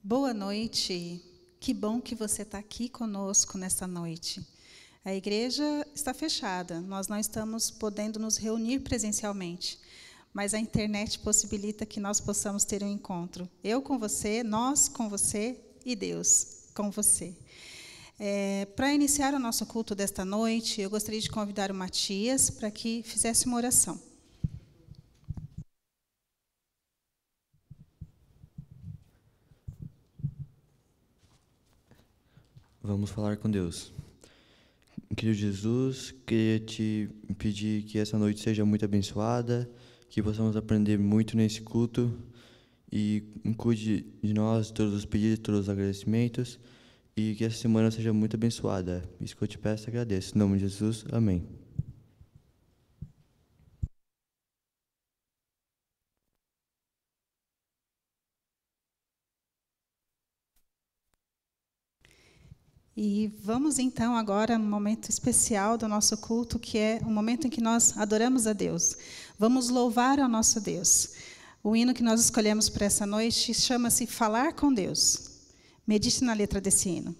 Boa noite, que bom que você está aqui conosco nesta noite. A igreja está fechada, nós não estamos podendo nos reunir presencialmente, mas a internet possibilita que nós possamos ter um encontro. Eu com você, nós com você e Deus com você. Para iniciar o nosso culto desta noite, eu gostaria de convidar o Matias para que fizesse uma oração. Vamos falar com Deus. Querido Jesus, queria te pedir que essa noite seja muito abençoada, que possamos aprender muito nesse culto e cuide de nós, todos os pedidos, todos os agradecimentos, e que essa semana seja muito abençoada. Isso que eu te peço e agradeço. Em nome de Jesus, amém. E vamos então agora num momento especial do nosso culto, que é o momento em que nós adoramos a Deus. Vamos louvar ao nosso Deus. O hino que nós escolhemos para essa noite chama-se Falar com Deus. Medite na letra desse hino.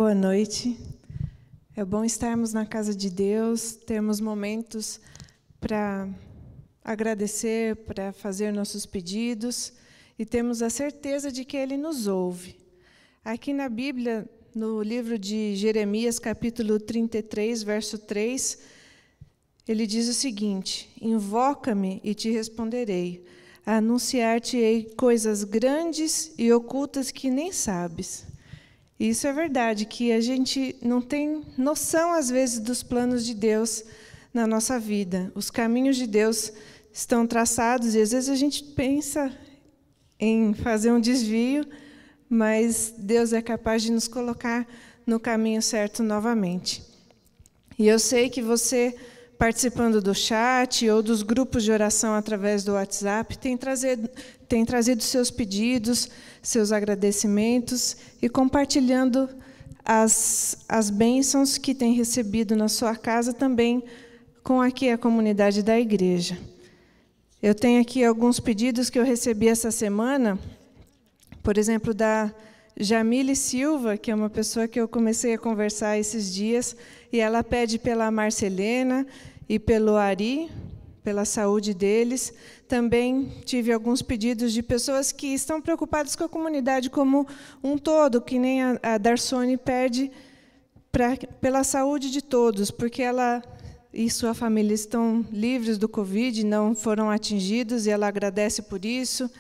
Boa noite. É bom estarmos na casa de Deus, termos momentos para agradecer, para fazer nossos pedidos e termos a certeza de que Ele nos ouve. Aqui na Bíblia, no livro de Jeremias, capítulo 33, verso 3, ele diz o seguinte: invoca-me e te responderei, anunciar-te-ei coisas grandes e ocultas que nem sabes. E isso é verdade, que a gente não tem noção, às vezes, dos planos de Deus na nossa vida. Os caminhos de Deus estão traçados e, às vezes, a gente pensa em fazer um desvio, mas Deus é capaz de nos colocar no caminho certo novamente. E eu sei que você, participando do chat ou dos grupos de oração através do WhatsApp, tem trazido seus pedidos, seus agradecimentos e compartilhando as bênçãos que tem recebido na sua casa também com aqui a comunidade da igreja. Eu tenho aqui alguns pedidos que eu recebi essa semana, por exemplo, da Jamile Silva, que é uma pessoa que eu comecei a conversar esses dias, e ela pede pela Marcelena e pelo Ari, pela saúde deles. Também tive alguns pedidos de pessoas que estão preocupadas com a comunidade como um todo, que nem a Darsone pede pela saúde de todos, porque ela e sua família estão livres do Covid, não foram atingidos, e ela agradece por isso.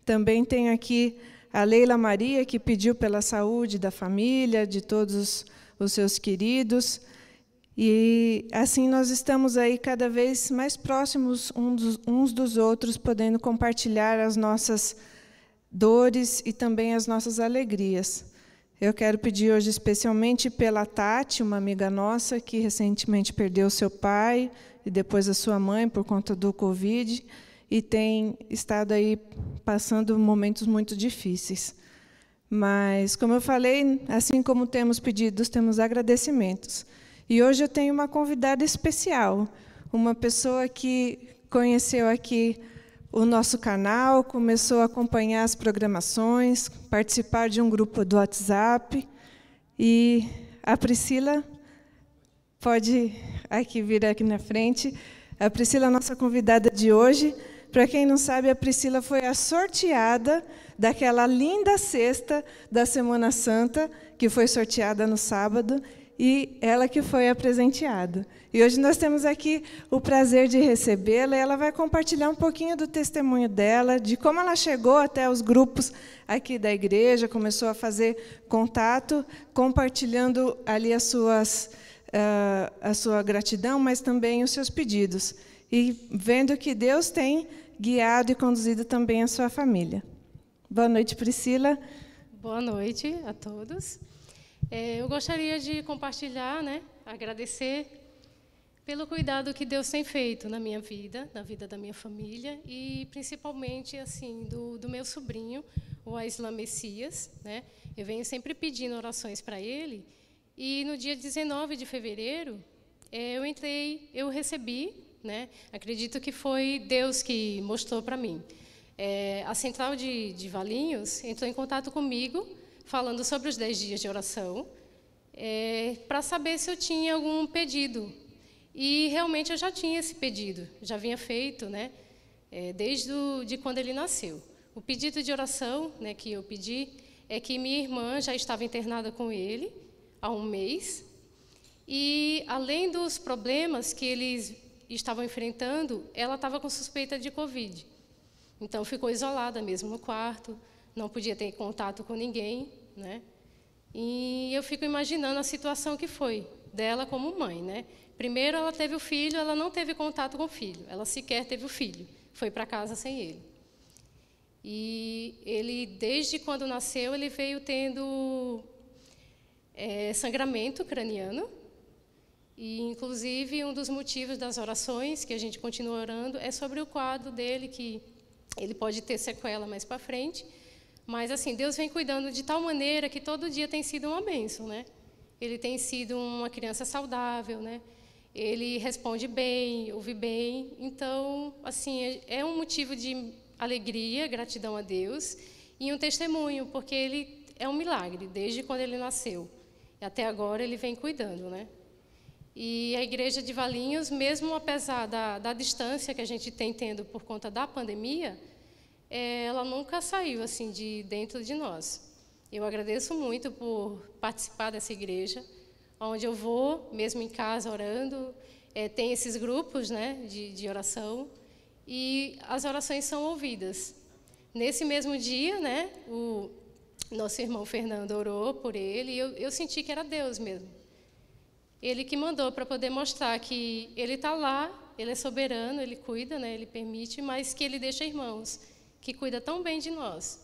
Também tenho aqui a Leila Maria, que pediu pela saúde da família, de todos os seus queridos. E assim nós estamos aí cada vez mais próximos uns dos outros, podendo compartilhar as nossas dores e também as nossas alegrias. Eu quero pedir hoje especialmente pela Tati, uma amiga nossa, que recentemente perdeu seu pai e depois a sua mãe por conta do Covid, e tem estado aí passando momentos muito difíceis. Mas, como eu falei, assim como temos pedidos, temos agradecimentos. E hoje eu tenho uma convidada especial, uma pessoa que conheceu aqui o nosso canal, começou a acompanhar as programações, participar de um grupo do WhatsApp. E a Priscila pode vir aqui na frente. A Priscila é a nossa convidada de hoje. Para quem não sabe, a Priscila foi a sorteada daquela linda cesta da Semana Santa, que foi sorteada no sábado, e ela que foi a presenteada. E hoje nós temos aqui o prazer de recebê-la, e ela vai compartilhar um pouquinho do testemunho dela, de como ela chegou até os grupos aqui da igreja, começou a fazer contato, compartilhando ali a sua gratidão, mas também os seus pedidos. E vendo que Deus tem guiado e conduzido também a sua família. Boa noite, Priscila. Boa noite a todos. Eu gostaria de compartilhar, agradecer pelo cuidado que Deus tem feito na minha vida, na vida da minha família, e principalmente assim do meu sobrinho, o Aislan Messias. Eu venho sempre pedindo orações para ele, e no dia 19 de fevereiro, eu recebi, acredito que foi Deus que mostrou para mim. A Central de Valinhos entrou em contato comigo, falando sobre os 10 dias de oração, para saber se eu tinha algum pedido. E realmente eu já tinha esse pedido, já vinha feito, desde de quando ele nasceu. O pedido de oração, que eu pedi é que minha irmã já estava internada com ele há um mês, e além dos problemas que eles estavam enfrentando, ela estava com suspeita de Covid. Então ficou isolada mesmo no quarto, não podia ter contato com ninguém, E eu fico imaginando a situação que foi dela como mãe, Primeiro ela teve o filho, ela não teve contato com o filho, ela sequer teve o filho, foi para casa sem ele. E ele, desde quando nasceu, ele veio tendo sangramento craniano, e inclusive um dos motivos das orações que a gente continua orando é sobre o quadro dele, que ele pode ter sequela mais para frente. Mas, assim, Deus vem cuidando de tal maneira que todo dia tem sido uma bênção, Ele tem sido uma criança saudável, Ele responde bem, ouve bem. Então, assim, é um motivo de alegria, gratidão a Deus, e um testemunho, porque ele é um milagre, desde quando ele nasceu. Até agora ele vem cuidando, né? E a igreja de Valinhos, mesmo apesar da distância que a gente tem tendo por conta da pandemia, ela nunca saiu assim de dentro de nós. Eu agradeço muito por participar dessa igreja, onde eu vou, mesmo em casa, orando. Tem esses grupos, né, de oração, e as orações são ouvidas. Nesse mesmo dia, né, o nosso irmão Fernando orou por ele, e eu senti que era Deus mesmo. Ele que mandou para poder mostrar que ele está lá, ele é soberano, ele cuida, né, ele permite, mas que ele deixa irmãos, que cuida tão bem de nós.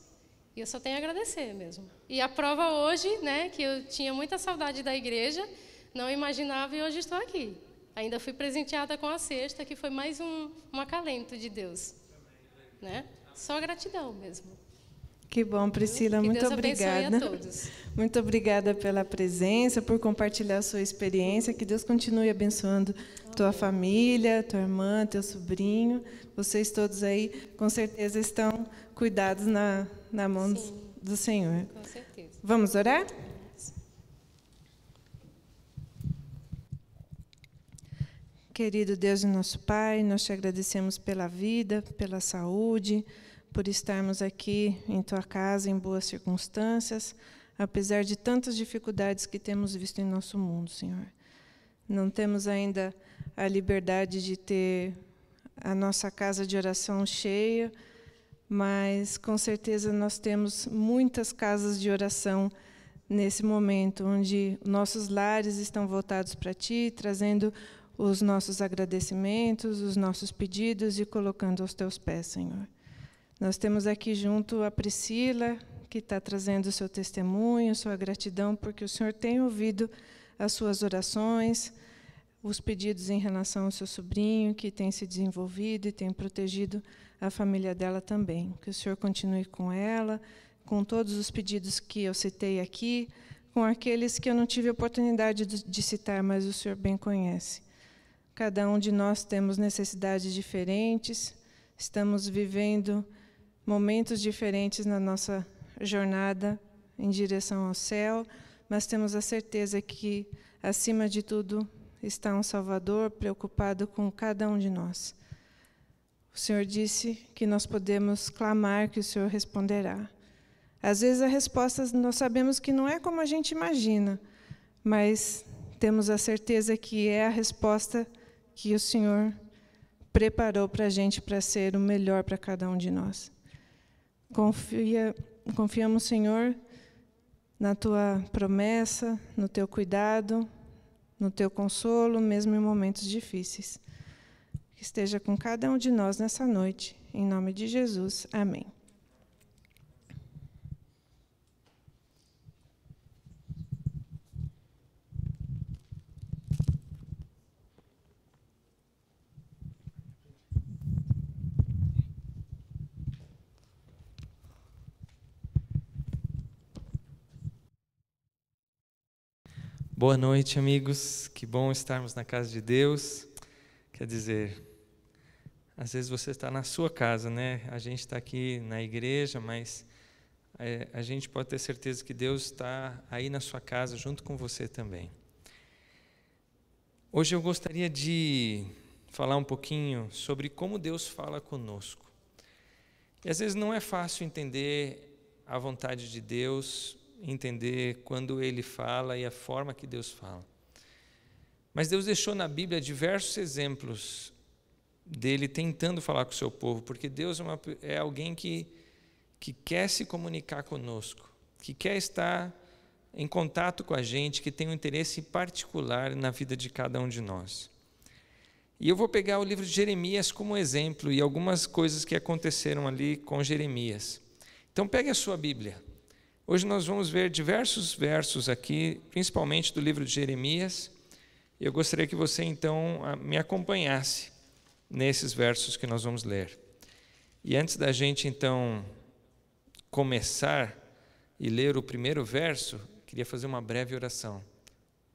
E eu só tenho a agradecer mesmo. E a prova hoje, né, que eu tinha muita saudade da igreja, não imaginava, e hoje estou aqui. Ainda fui presenteada com a cesta, que foi mais um acalento de Deus. Né? Só gratidão mesmo. Que bom, Priscila, muito obrigada. Deus abençoe a todos. Muito obrigada pela presença, por compartilhar a sua experiência. Que Deus continue abençoando tua família, tua irmã, teu sobrinho. Vocês todos aí, com certeza, estão cuidados na mão do Senhor. Com certeza. Vamos orar? Querido Deus e nosso Pai, nós te agradecemos pela vida, pela saúde, por estarmos aqui em tua casa em boas circunstâncias, apesar de tantas dificuldades que temos visto em nosso mundo, Senhor. Não temos ainda a liberdade de ter a nossa casa de oração cheia, mas com certeza nós temos muitas casas de oração nesse momento, onde nossos lares estão voltados para Ti, trazendo os nossos agradecimentos, os nossos pedidos e colocando aos Teus pés, Senhor. Nós temos aqui junto a Priscila, que está trazendo o seu testemunho, sua gratidão, porque o Senhor tem ouvido as suas orações, os pedidos em relação ao seu sobrinho, que tem se desenvolvido e tem protegido a família dela também. Que o Senhor continue com ela, com todos os pedidos que eu citei aqui, com aqueles que eu não tive a oportunidade de citar, mas o Senhor bem conhece. Cada um de nós temos necessidades diferentes, estamos vivendo momentos diferentes na nossa jornada em direção ao céu, mas temos a certeza que, acima de tudo, está um Salvador preocupado com cada um de nós. O Senhor disse que nós podemos clamar, que o Senhor responderá. Às vezes a resposta nós sabemos que não é como a gente imagina, mas temos a certeza que é a resposta que o Senhor preparou para a gente para ser o melhor para cada um de nós. Confiamos, Senhor, na Tua promessa, no Teu cuidado, no Teu consolo, mesmo em momentos difíceis. Que esteja com cada um de nós nessa noite. Em nome de Jesus. Amém. Boa noite, amigos. Que bom estarmos na casa de Deus. Quer dizer, às vezes você está na sua casa, né? A gente está aqui na igreja, mas a gente pode ter certeza que Deus está aí na sua casa, junto com você também. Hoje eu gostaria de falar um pouquinho sobre como Deus fala conosco. E às vezes não é fácil entender a vontade de Deus, entender quando Ele fala e a forma que Deus fala. Mas Deus deixou na Bíblia diversos exemplos dele tentando falar com o seu povo, porque Deus é alguém que quer se comunicar conosco, que quer estar em contato com a gente, que tem um interesse particular na vida de cada um de nós. E eu vou pegar o livro de Jeremias como exemplo e algumas coisas que aconteceram ali com Jeremias. Então pegue a sua Bíblia. Hoje nós vamos ver diversos versos aqui, principalmente do livro de Jeremias. Eu gostaria que você, então, me acompanhasse nesses versos que nós vamos ler. E antes da gente, então, começar e ler o primeiro verso, queria fazer uma breve oração.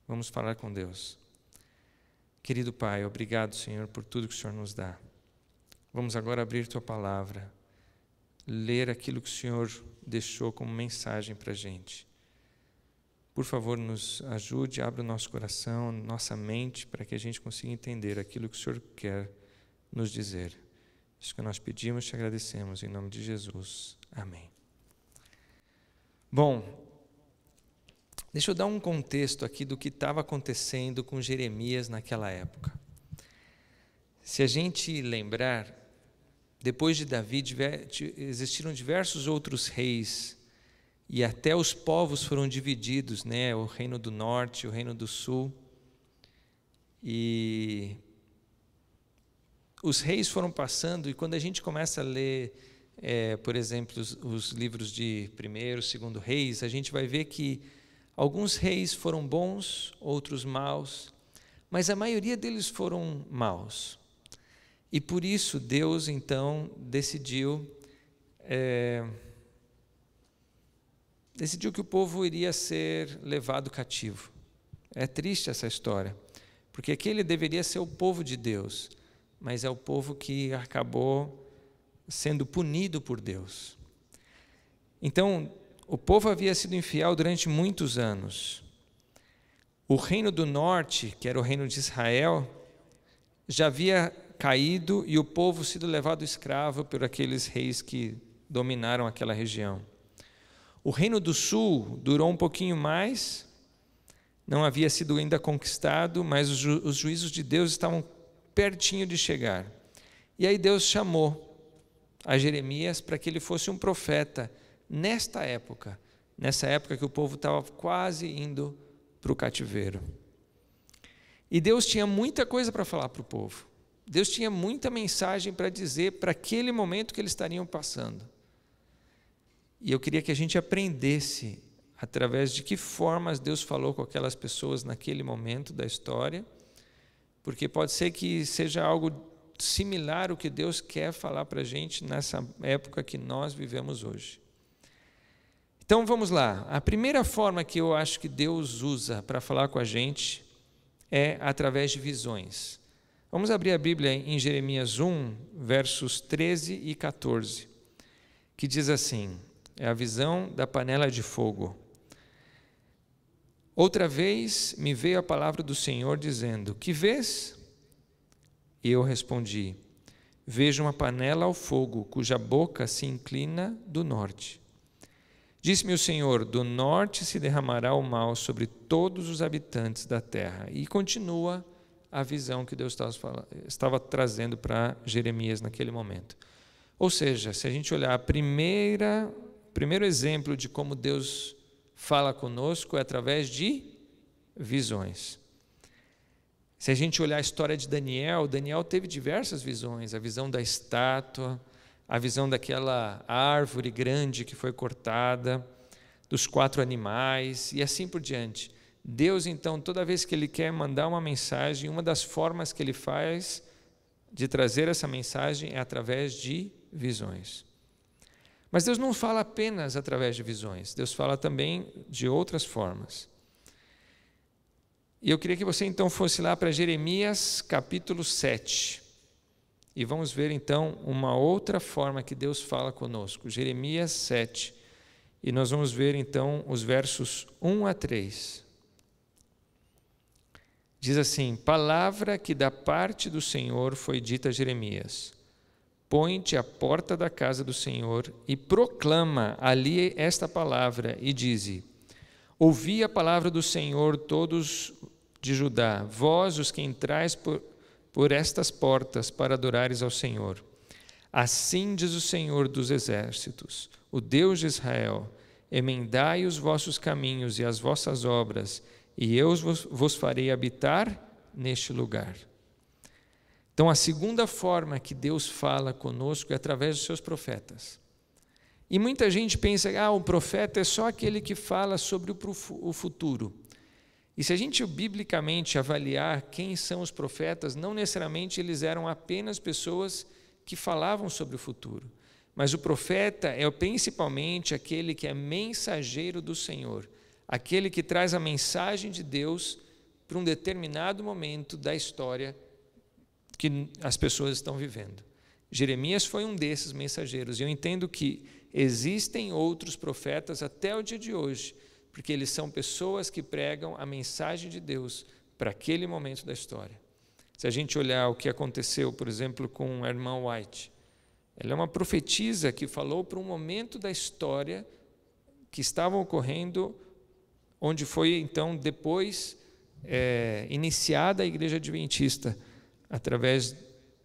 Vamos falar com Deus. Querido Pai, obrigado, Senhor, por tudo que o Senhor nos dá. Vamos agora abrir Tua palavra, ler aquilo que o Senhor deixou como mensagem para a gente. por favor, nos ajude, abra o nosso coração, nossa mente, para que a gente consiga entender aquilo que o Senhor quer nos dizer. Isso que nós pedimos, te agradecemos, em nome de Jesus. Amém. Bom, deixa eu dar um contexto aqui do que estava acontecendo com Jeremias naquela época. Se a gente lembrar, depois de Davi, existiram diversos outros reis, e até os povos foram divididos, né? O reino do norte, o reino do sul. E os reis foram passando, e quando a gente começa a ler, por exemplo, os livros de 1º, 2º Reis, a gente vai ver que alguns reis foram bons, outros maus, mas a maioria deles foram maus. E por isso Deus, então, decidiu que o povo iria ser levado cativo. É triste essa história, porque aquele deveria ser o povo de Deus, mas é o povo que acabou sendo punido por Deus. Então, o povo havia sido infiel durante muitos anos. O reino do norte, que era o reino de Israel, já havia caído e o povo sido levado escravo por aqueles reis que dominaram aquela região. O reino do sul durou um pouquinho mais, não havia sido ainda conquistado, mas os juízos de Deus estavam pertinho de chegar. E aí Deus chamou a Jeremias para que ele fosse um profeta nessa época que o povo estava quase indo para o cativeiro. E Deus tinha muita coisa para falar para o povo. Deus tinha muita mensagem para dizer para aquele momento que eles estariam passando. E eu queria que a gente aprendesse através de que formas Deus falou com aquelas pessoas naquele momento da história, porque pode ser que seja algo similar ao que Deus quer falar para a gente nessa época que nós vivemos hoje. Então vamos lá. A primeira forma que eu acho que Deus usa para falar com a gente é através de visões. Vamos abrir a Bíblia em Jeremias 1, versos 13 e 14, que diz assim: é a visão da panela de fogo. Outra vez me veio a palavra do Senhor dizendo: que vês? E eu respondi: vejo uma panela ao fogo, cuja boca se inclina do norte. Disse-me o Senhor: do norte se derramará o mal sobre todos os habitantes da terra. E continua a visão que Deus estava trazendo para Jeremias naquele momento. Ou seja, se a gente olhar primeiro exemplo de como Deus fala conosco é através de visões. Se a gente olhar a história de Daniel teve diversas visões, a visão da estátua, a visão daquela árvore grande que foi cortada, dos 4 animais e assim por diante. Deus, então, toda vez que Ele quer mandar uma mensagem, uma das formas que Ele faz de trazer essa mensagem é através de visões. Mas Deus não fala apenas através de visões, Deus fala também de outras formas. E eu queria que você então fosse lá para Jeremias capítulo 7. E vamos ver então uma outra forma que Deus fala conosco. Jeremias 7. E nós vamos ver então os versos 1 a 3. Diz assim: palavra que da parte do Senhor foi dita a Jeremias: põe-te à porta da casa do Senhor e proclama ali esta palavra e dize: ouvi a palavra do Senhor, todos de Judá, vós os que entrais por estas portas para adorares ao Senhor. Assim diz o Senhor dos exércitos, o Deus de Israel: emendai os vossos caminhos e as vossas obras, e eu vos farei habitar neste lugar. Então, a segunda forma que Deus fala conosco é através dos seus profetas. E muita gente pensa, o profeta é só aquele que fala sobre o futuro. E se a gente biblicamente avaliar quem são os profetas, não necessariamente eles eram apenas pessoas que falavam sobre o futuro. Mas o profeta é principalmente aquele que é mensageiro do Senhor, aquele que traz a mensagem de Deus para um determinado momento da história que as pessoas estão vivendo. Jeremias foi um desses mensageiros, e eu entendo que existem outros profetas até o dia de hoje, porque eles são pessoas que pregam a mensagem de Deus para aquele momento da história. Se a gente olhar o que aconteceu, por exemplo, com a irmã White, ela é uma profetisa que falou para um momento da história que estava ocorrendo, onde foi então depois iniciada a Igreja Adventista, através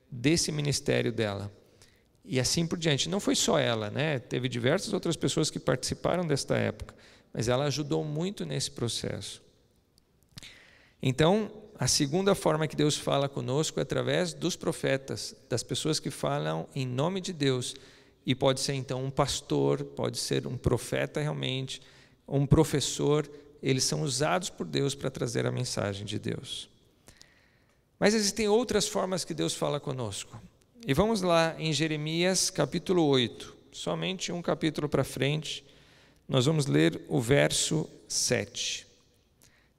desse ministério dela. E assim por diante. Não foi só ela, né? Teve diversas outras pessoas que participaram desta época, mas ela ajudou muito nesse processo. Então, a segunda forma que Deus fala conosco é através dos profetas, das pessoas que falam em nome de Deus. E pode ser então um pastor, pode ser um profeta realmente, um professor. Eles são usados por Deus para trazer a mensagem de Deus. Mas existem outras formas que Deus fala conosco. E vamos lá em Jeremias capítulo 8, somente um capítulo para frente, nós vamos ler o verso 7.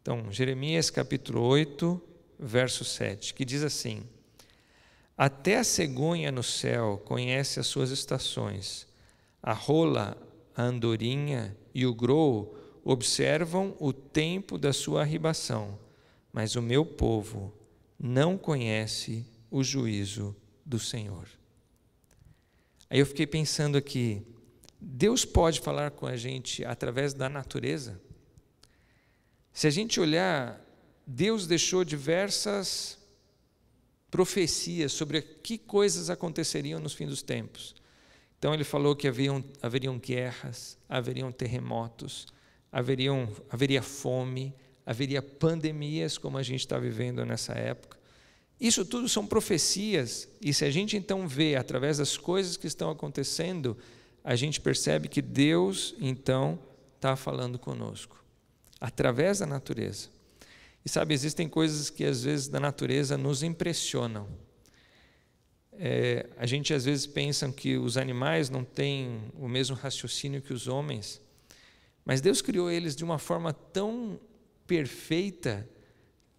Então, Jeremias capítulo 8, verso 7, que diz assim: até a cegonha no céu conhece as suas estações, a rola, a andorinha e o grou observam o tempo da sua arribação, mas o meu povo não conhece o juízo do Senhor. Aí eu fiquei pensando aqui, Deus pode falar com a gente através da natureza? Se a gente olhar, Deus deixou diversas profecias sobre que coisas aconteceriam nos fins dos tempos. Então ele falou que haveriam guerras, haveriam terremotos, haveria fome, haveria pandemias como a gente está vivendo nessa época. Isso tudo são profecias, e se a gente então vê através das coisas que estão acontecendo, a gente percebe que Deus então está falando conosco, através da natureza. E sabe, existem coisas que às vezes da natureza nos impressionam. A gente às vezes pensa que os animais não têm o mesmo raciocínio que os homens, mas Deus criou eles de uma forma tão perfeita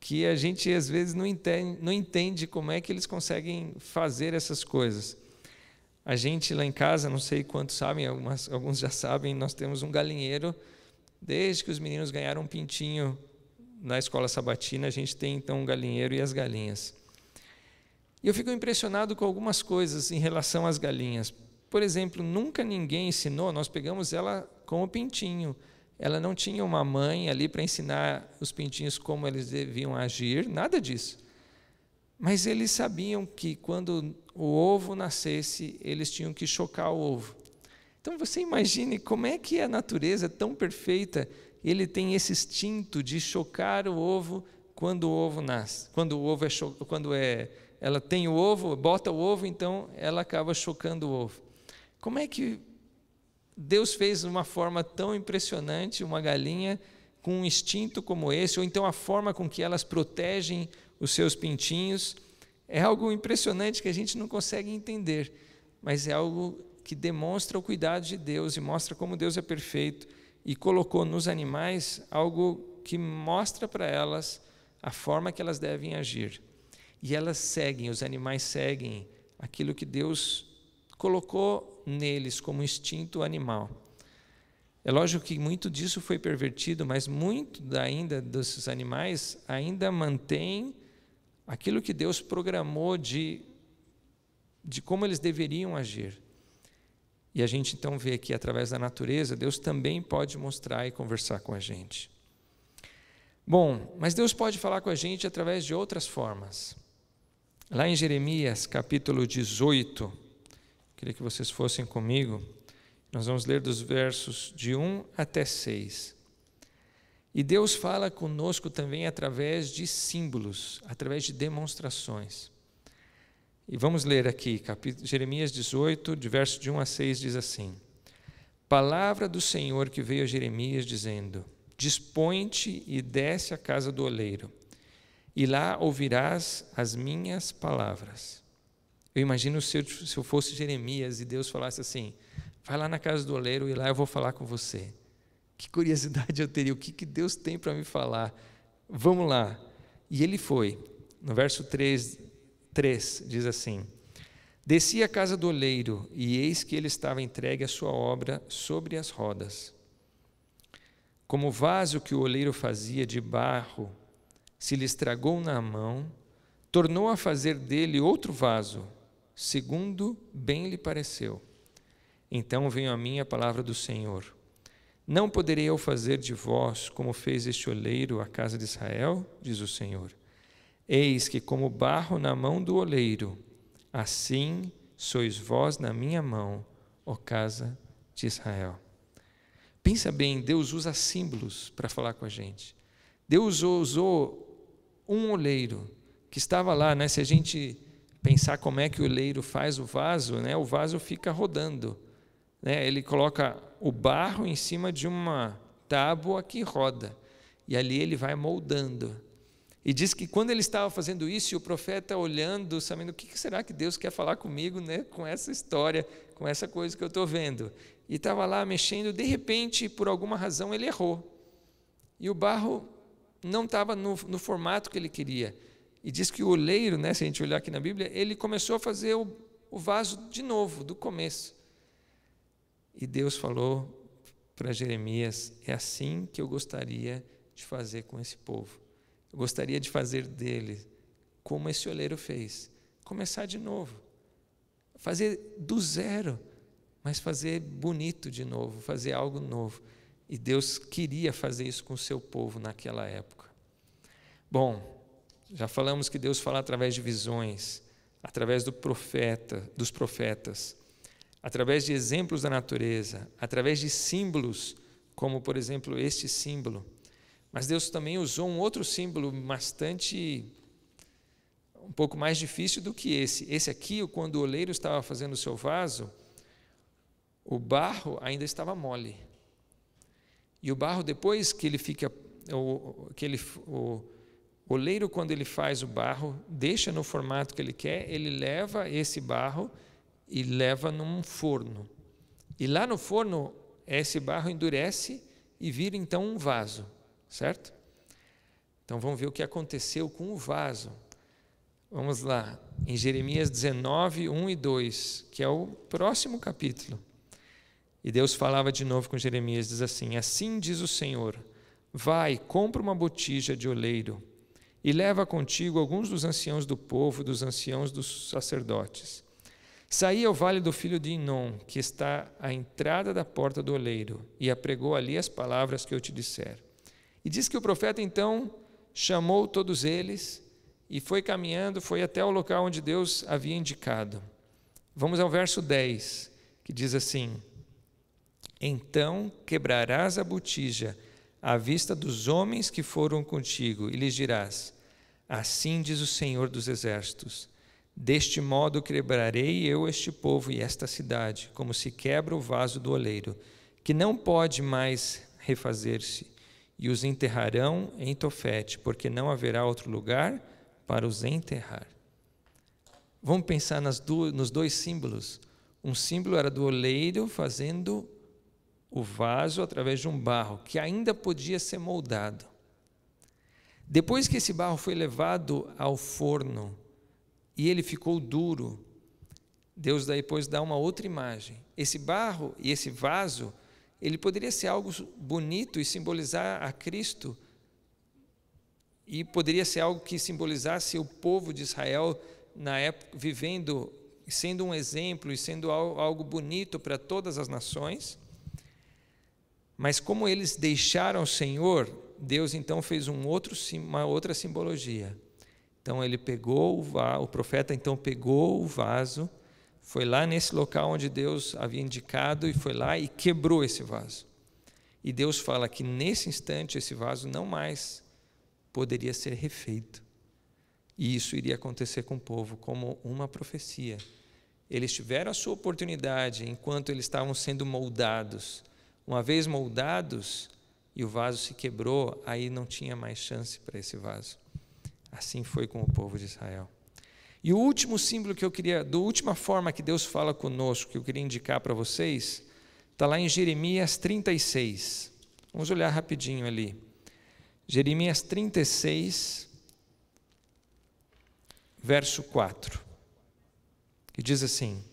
que a gente às vezes não entende como é que eles conseguem fazer essas coisas. A gente lá em casa, não sei quantos sabem, alguns já sabem, nós temos um galinheiro. Desde que os meninos ganharam um pintinho na escola sabatina, a gente tem então um galinheiro e as galinhas. E eu fico impressionado com algumas coisas em relação às galinhas. Por exemplo, nunca ninguém ensinou, nós pegamos ela com o pintinho. Ela não tinha uma mãe ali para ensinar os pintinhos como eles deviam agir, nada disso. Mas eles sabiam que quando o ovo nascesse, eles tinham que chocar o ovo. Então você imagine como é que a natureza é tão perfeita, ele tem esse instinto de chocar o ovo quando o ovo nasce. Ela tem o ovo, bota o ovo, então ela acaba chocando o ovo. Como é que Deus fez de uma forma tão impressionante uma galinha com um instinto como esse, ou então a forma com que elas protegem os seus pintinhos? É algo impressionante que a gente não consegue entender, mas é algo que demonstra o cuidado de Deus e mostra como Deus é perfeito e colocou nos animais algo que mostra para elas a forma que elas devem agir. E elas seguem, os animais seguem aquilo que Deus colocou neles como instinto animal. É lógico que muito disso foi pervertido, mas muito ainda desses animais ainda mantém aquilo que Deus programou de como eles deveriam agir. E a gente então vê que através da natureza, Deus também pode mostrar e conversar com a gente. Bom, mas Deus pode falar com a gente através de outras formas. Lá em Jeremias, capítulo 18, queria que vocês fossem comigo, nós vamos ler dos versos de 1 até 6. E Deus fala conosco também através de símbolos, através de demonstrações. E vamos ler aqui, Jeremias 18, de verso de 1 a 6, diz assim: Palavra do Senhor que veio a Jeremias, dizendo: Dispõe-te e desce à casa do oleiro, e lá ouvirás as minhas palavras. Eu imagino se eu fosse Jeremias e Deus falasse assim: vai lá na casa do oleiro e lá eu vou falar com você. Que curiosidade eu teria, o que Deus tem para me falar? Vamos lá. E ele foi. No verso 3 diz assim: Desci à casa do oleiro, e eis que ele estava entregue à sua obra sobre as rodas. como o vaso que o oleiro fazia de barro se lhe estragou na mão, tornou a fazer dele outro vaso, segundo bem lhe pareceu. Então veio a mim a palavra do Senhor: não poderei eu fazer de vós como fez este oleiro à casa de Israel, diz o Senhor. Eis que como barro na mão do oleiro, assim sois vós na minha mão, ó casa de Israel. Pensa bem, Deus usa símbolos para falar com a gente. Deus usou um oleiro que estava lá, né? Se a gente pensar como é que o oleiro faz o vaso, né? O vaso fica rodando, né? Ele coloca o barro em cima de uma tábua que roda, e ali ele vai moldando. E diz que quando ele estava fazendo isso, e o profeta olhando, sabendo o que será que Deus quer falar comigo, né? Com essa história, com essa coisa que eu estou vendo. E estava lá mexendo, de repente, por alguma razão, ele errou. E o barro não estava no formato que ele queria. E diz que o oleiro, né, se a gente olhar aqui na Bíblia, ele começou a fazer o vaso de novo, do começo. E Deus falou para Jeremias: é assim que eu gostaria de fazer com esse povo. Eu gostaria de fazer dele como esse oleiro fez. Começar de novo. Fazer do zero, mas fazer bonito de novo, fazer algo novo. E Deus queria fazer isso com o seu povo naquela época. Bom, já falamos que Deus fala através de visões, através dos profetas, através de exemplos da natureza, através de símbolos, como, por exemplo, este símbolo. Mas Deus também usou um outro símbolo um pouco mais difícil do que esse. Esse aqui, quando o oleiro estava fazendo o seu vaso, o barro ainda estava mole. E o barro, depois que ele fica, o oleiro, quando ele faz o barro, deixa no formato que ele quer, ele leva esse barro e leva num forno. E lá no forno, esse barro endurece e vira então um vaso, certo? Então vamos ver o que aconteceu com o vaso. Vamos lá, em Jeremias 19, 1 e 2, que é o próximo capítulo. E Deus falava de novo com Jeremias, diz assim: assim diz o Senhor, vai, compra uma botija de oleiro e leva contigo alguns dos anciãos do povo, dos anciãos dos sacerdotes. Saí ao vale do filho de Inom, que está à entrada da porta do oleiro, e apregou ali as palavras que eu te disser. E diz que o profeta então chamou todos eles e foi caminhando, foi até o local onde Deus havia indicado. Vamos ao verso 10, que diz assim: então quebrarás a botija à vista dos homens que foram contigo, e lhes dirás: assim diz o Senhor dos Exércitos, deste modo quebrarei eu este povo e esta cidade, como se quebra o vaso do oleiro, que não pode mais refazer-se, e os enterrarão em Tofete, porque não haverá outro lugar para os enterrar. Vamos pensar nos dois símbolos. Um símbolo era do oleiro fazendo o vaso através de um barro, que ainda podia ser moldado. Depois que esse barro foi levado ao forno e ele ficou duro, Deus depois dá uma outra imagem. Esse barro e esse vaso, ele poderia ser algo bonito e simbolizar a Cristo, e poderia ser algo que simbolizasse o povo de Israel na época, vivendo, sendo um exemplo e sendo algo bonito para todas as nações. Mas como eles deixaram o Senhor, Deus então fez uma outra simbologia. Então ele pegou o profeta então pegou o vaso, foi lá nesse local onde Deus havia indicado e foi lá e quebrou esse vaso. E Deus fala que nesse instante esse vaso não mais poderia ser refeito. E isso iria acontecer com o povo como uma profecia. Eles tiveram a sua oportunidade enquanto eles estavam sendo moldados. Uma vez moldados e o vaso se quebrou, aí não tinha mais chance para esse vaso. Assim foi com o povo de Israel. E o último símbolo que da última forma que Deus fala conosco, que eu queria indicar para vocês, está lá em Jeremias 36. Vamos olhar rapidinho ali. Jeremias 36, verso 4, que diz assim: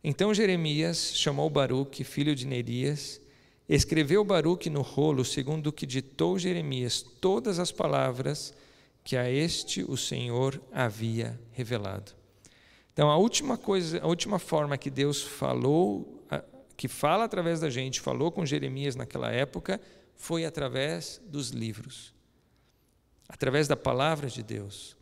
então Jeremias chamou Baruque, filho de Nerias, Escreveu Baruque no rolo, segundo o que ditou Jeremias, todas as palavras que a este o Senhor havia revelado. Então, a última forma que Deus falou, que fala através da gente, falou com Jeremias naquela época, foi através dos livros, através da palavra de Deus.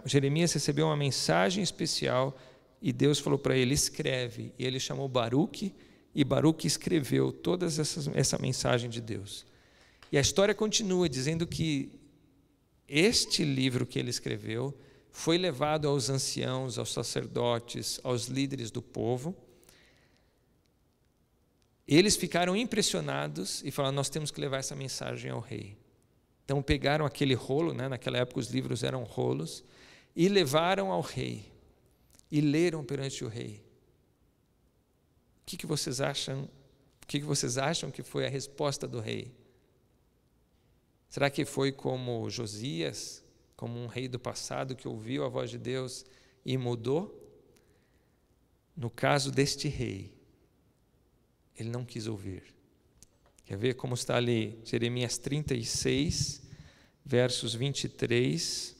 Jeremias recebeu uma mensagem especial e Deus falou para ele: escreve. E ele chamou Baruque, e Baruque escreveu toda essa mensagem de Deus. E a história continua dizendo que este livro que ele escreveu foi levado aos anciãos, aos sacerdotes, aos líderes do povo. Eles ficaram impressionados e falaram: nós temos que levar essa mensagem ao rei. Então pegaram aquele rolo, naquela época os livros eram rolos, e levaram ao rei, e leram perante o rei. O que vocês acham? O que vocês acham que foi a resposta do rei? Será que foi como Josias, como um rei do passado que ouviu a voz de Deus e mudou? No caso deste rei, ele não quis ouvir. Quer ver como está ali Jeremias 36, versos 23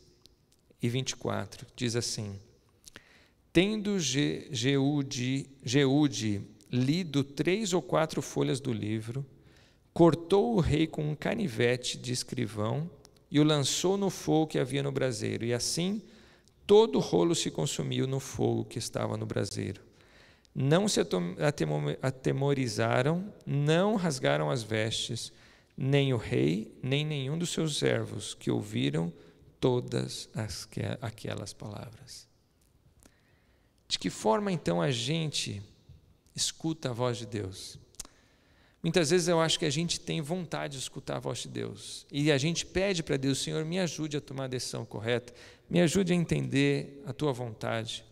e 24. Diz assim: tendo Jeude lido 3 ou 4 folhas do livro, cortou o rei com um canivete de escrivão e o lançou no fogo que havia no braseiro, e assim todo o rolo se consumiu no fogo que estava no braseiro. Não se atemorizaram, não rasgaram as vestes, nem o rei, nem nenhum dos seus servos, que ouviram todas aquelas palavras. De que forma, então, a gente escuta a voz de Deus? Muitas vezes eu acho que a gente tem vontade de escutar a voz de Deus, e a gente pede para Deus: Senhor, me ajude a tomar a decisão correta, me ajude a entender a Tua vontade.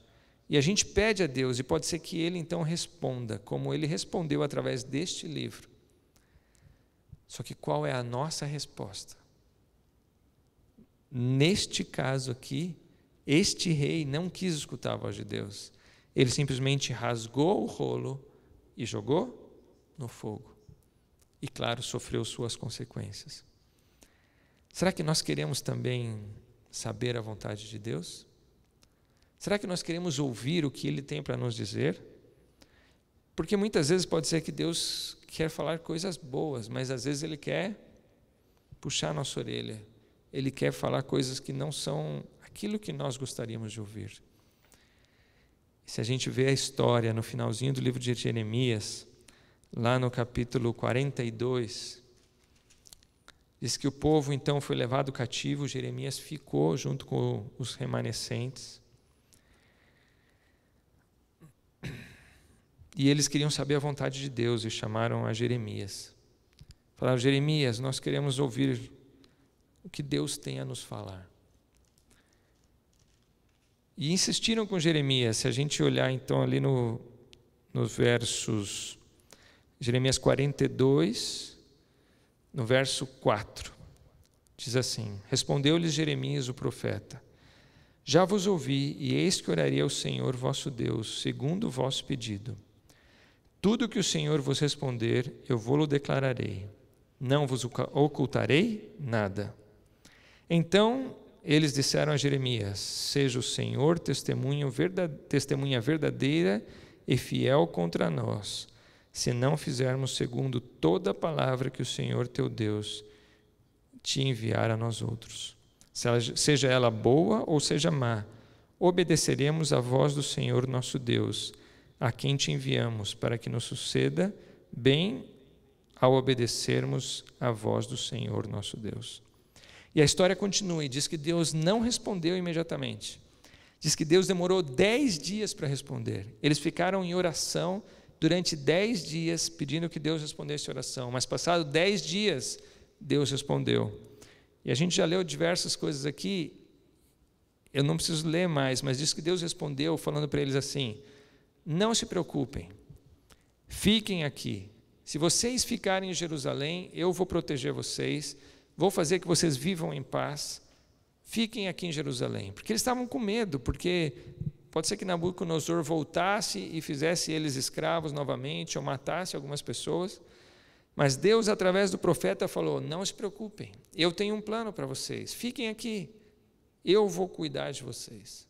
E a gente pede a Deus, e pode ser que Ele então responda, como Ele respondeu através deste livro. Só que qual é a nossa resposta? Neste caso aqui, este rei não quis escutar a voz de Deus. Ele simplesmente rasgou o rolo e jogou no fogo. E, claro, sofreu suas consequências. Será que nós queremos também saber a vontade de Deus? Será que nós queremos ouvir o que Ele tem para nos dizer? Porque muitas vezes pode ser que Deus quer falar coisas boas, mas às vezes Ele quer puxar a nossa orelha. Ele quer falar coisas que não são aquilo que nós gostaríamos de ouvir. Se a gente vê a história no finalzinho do livro de Jeremias, lá no capítulo 42, diz que o povo então foi levado cativo, Jeremias ficou junto com os remanescentes. E eles queriam saber a vontade de Deus e chamaram a Jeremias. Falaram: Jeremias, nós queremos ouvir o que Deus tem a nos falar. E insistiram com Jeremias. Se a gente olhar então ali nos versos, Jeremias 42, no verso 4, diz assim: respondeu-lhes Jeremias o profeta: já vos ouvi, e eis que orarei ao Senhor vosso Deus, segundo o vosso pedido. Tudo que o Senhor vos responder, eu vou-lo declararei. Não vos ocultarei nada. Então eles disseram a Jeremias: seja o Senhor testemunha verdadeira e fiel contra nós, se não fizermos segundo toda a palavra que o Senhor teu Deus te enviar a nós outros. Seja ela boa ou seja má, obedeceremos à voz do Senhor nosso Deus, a quem te enviamos, para que nos suceda bem ao obedecermos à voz do Senhor nosso Deus. E a história continua e diz que Deus não respondeu imediatamente. Diz que Deus demorou 10 dias para responder. Eles ficaram em oração durante 10 dias, pedindo que Deus respondesse a oração. Mas passados 10 dias, Deus respondeu. E a gente já leu diversas coisas aqui, eu não preciso ler mais, mas diz que Deus respondeu falando para eles assim: não se preocupem, fiquem aqui. Se vocês ficarem em Jerusalém, eu vou proteger vocês, vou fazer que vocês vivam em paz. Fiquem aqui em Jerusalém. Porque eles estavam com medo, porque Pode ser que Nabucodonosor voltasse e fizesse eles escravos novamente, ou matasse algumas pessoas. Mas Deus, através do profeta, falou: não se preocupem, eu tenho um plano para vocês, fiquem aqui, eu vou cuidar de vocês.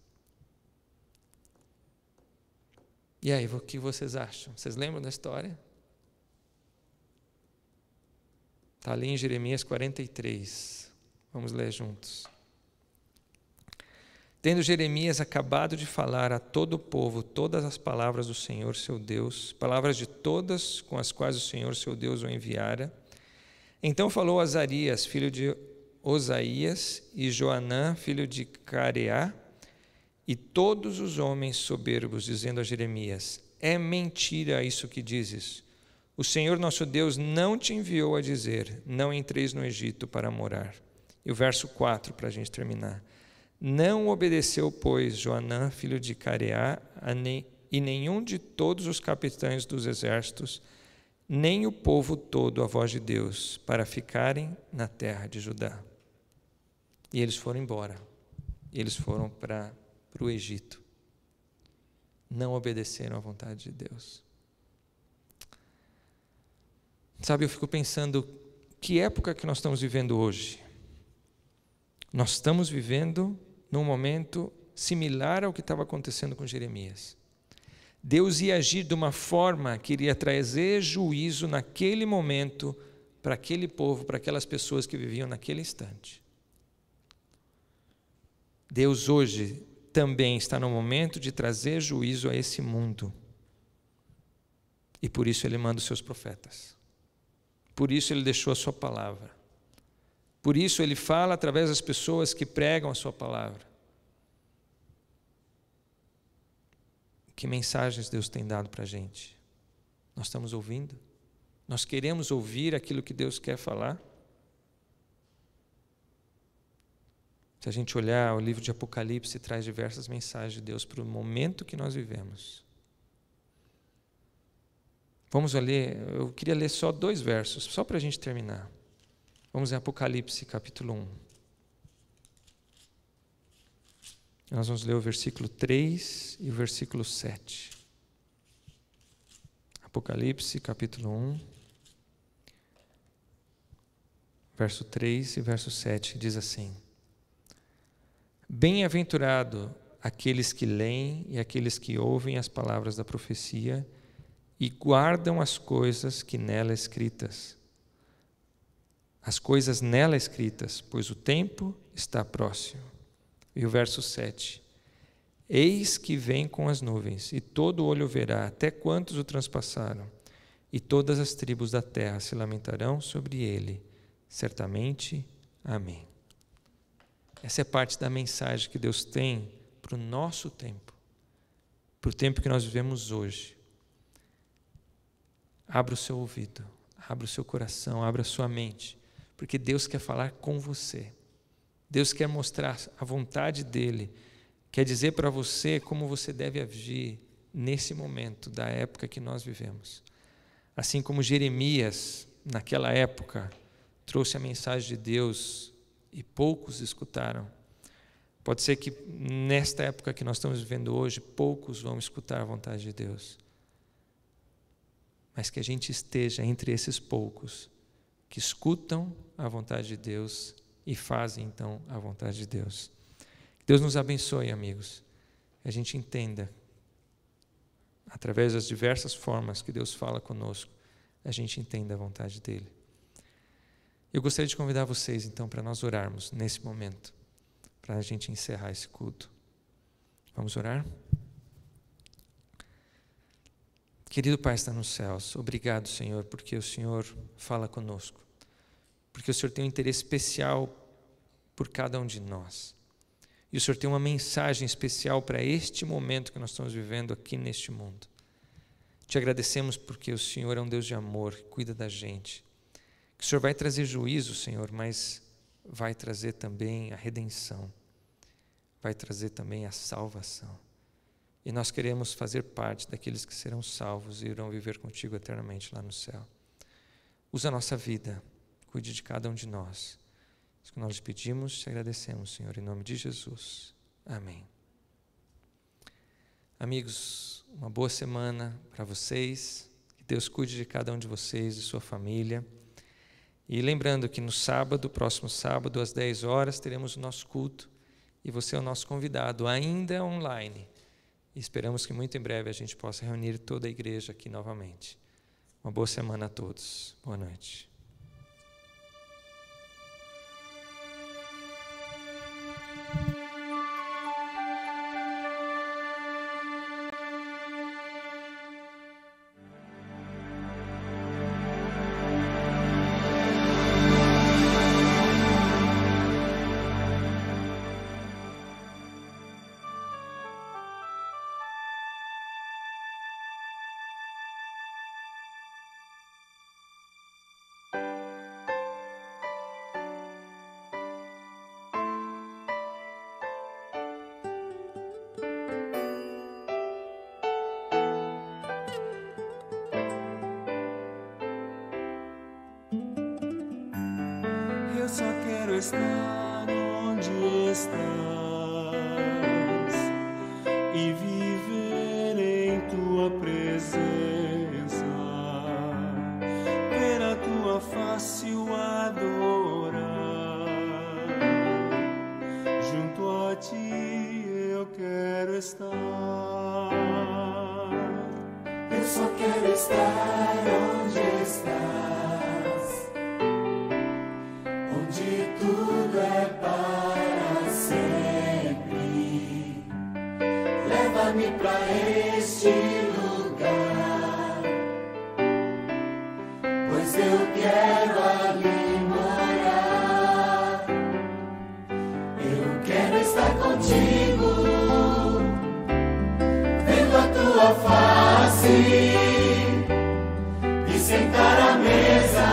E aí, o que vocês acham? Vocês lembram da história? Está ali em Jeremias 43. Vamos ler juntos. Tendo Jeremias acabado de falar a todo o povo todas as palavras do Senhor seu Deus, palavras de todas com as quais o Senhor seu Deus o enviara, então falou Azarias, filho de Osaías, e Joanã, filho de Careá, e todos os homens soberbos, dizendo a Jeremias: é mentira isso que dizes. O Senhor nosso Deus não te enviou a dizer: não entreis no Egito para morar. E o verso 4, para a gente terminar. Não obedeceu, pois, Joanã, filho de Careá, e nenhum de todos os capitães dos exércitos, nem o povo todo, a voz de Deus, para ficarem na terra de Judá. E eles foram embora. Eles foram para o Egito. Não obedeceram à vontade de Deus. Sabe, eu fico pensando, que época que nós estamos vivendo hoje? Nós estamos vivendo num momento similar ao que estava acontecendo com Jeremias. Deus ia agir de uma forma que iria trazer juízo naquele momento para aquele povo, para aquelas pessoas que viviam naquele instante. Deus hoje também está no momento de trazer juízo a esse mundo. E por isso Ele manda os seus profetas. Por isso Ele deixou a sua palavra. Por isso Ele fala através das pessoas que pregam a sua palavra. Que mensagens Deus tem dado para a gente? Nós estamos ouvindo? Nós queremos ouvir aquilo que Deus quer falar? Se a gente olhar, o livro de Apocalipse traz diversas mensagens de Deus para o momento que nós vivemos. Vamos ler, eu queria ler só 2 versos, só para a gente terminar. Vamos em Apocalipse, capítulo 1. Nós vamos ler o versículo 3 e o versículo 7. Apocalipse, capítulo 1, verso 3 e verso 7, diz assim: bem-aventurado aqueles que leem e aqueles que ouvem as palavras da profecia e guardam as coisas que nela escritas. As coisas nela escritas, pois o tempo está próximo. E o verso 7. Eis que vem com as nuvens, e todo olho verá, até quantos o transpassaram, e todas as tribos da terra se lamentarão sobre ele. Certamente. Amém. Essa é parte da mensagem que Deus tem para o nosso tempo, para o tempo que nós vivemos hoje. Abra o seu ouvido, abra o seu coração, abra a sua mente, porque Deus quer falar com você. Deus quer mostrar a vontade dEle, quer dizer para você como você deve agir nesse momento da época que nós vivemos. Assim como Jeremias, naquela época, trouxe a mensagem de Deus e poucos escutaram. Pode ser que nesta época que nós estamos vivendo hoje, poucos vão escutar a vontade de Deus. Mas que a gente esteja entre esses poucos que escutam a vontade de Deus e fazem então a vontade de Deus. Que Deus nos abençoe, amigos. Que a gente entenda, através das diversas formas que Deus fala conosco, a gente entenda a vontade dEle. Eu gostaria de convidar vocês então para nós orarmos nesse momento, para a gente encerrar esse culto. Vamos orar? Querido Pai, está nos céus, obrigado, Senhor, porque o Senhor fala conosco, porque o Senhor tem um interesse especial por cada um de nós, e o Senhor tem uma mensagem especial para este momento que nós estamos vivendo aqui neste mundo. Te agradecemos porque o Senhor é um Deus de amor, que cuida da gente, que o Senhor vai trazer juízo, Senhor, mas vai trazer também a redenção, vai trazer também a salvação. E nós queremos fazer parte daqueles que serão salvos e irão viver contigo eternamente lá no céu. Usa a nossa vida, cuide de cada um de nós. Isso que nós te pedimos, te agradecemos, Senhor, em nome de Jesus. Amém. Amigos, uma boa semana para vocês. Que Deus cuide de cada um de vocês, de sua família. E lembrando que no sábado, próximo sábado, às 10 horas, teremos o nosso culto. E você é o nosso convidado, ainda online. E esperamos que muito em breve a gente possa reunir toda a igreja aqui novamente. Uma boa semana a todos. Boa noite. Eu só quero estar onde estás e viver em tua presença, ver a tua face o adorar. Junto a ti eu quero estar. Eu só quero estar onde estás, onde tudo é para sempre. Leva-me para este lugar, pois eu quero ali morar. Eu quero estar contigo, vendo a tua face e sentar à mesa,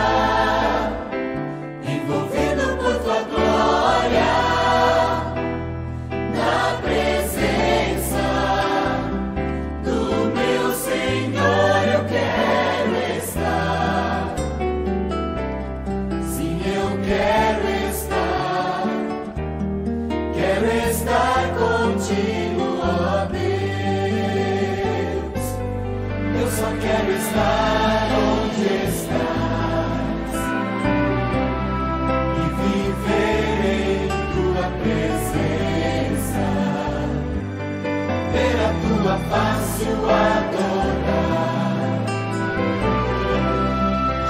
envolvido por tua glória, na presença do meu Senhor eu quero estar. Sim, eu quero estar contigo, ó Deus. Eu só quero estar onde estás e viver em tua presença, ver a tua face o adorar.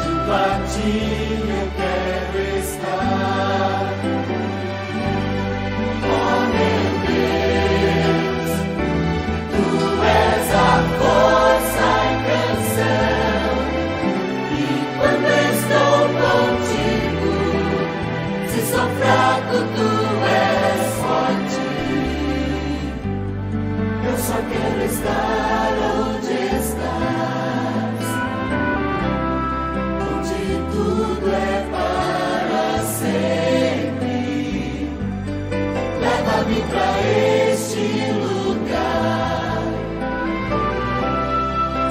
Junto a ti eu quero estar. Oh meu Deus, tu és a força e canção, e quando estou contigo, se sou fraco, tu és forte. Eu só quero estar onde estás, onde tudo é para sempre. Leva-me para este lugar.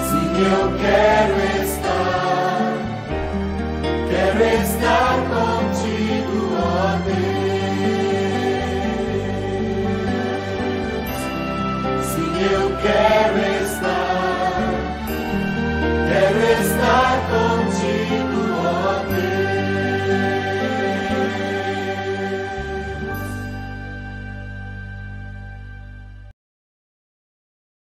Sim, eu quero estar contigo, ó Deus. Sim, eu quero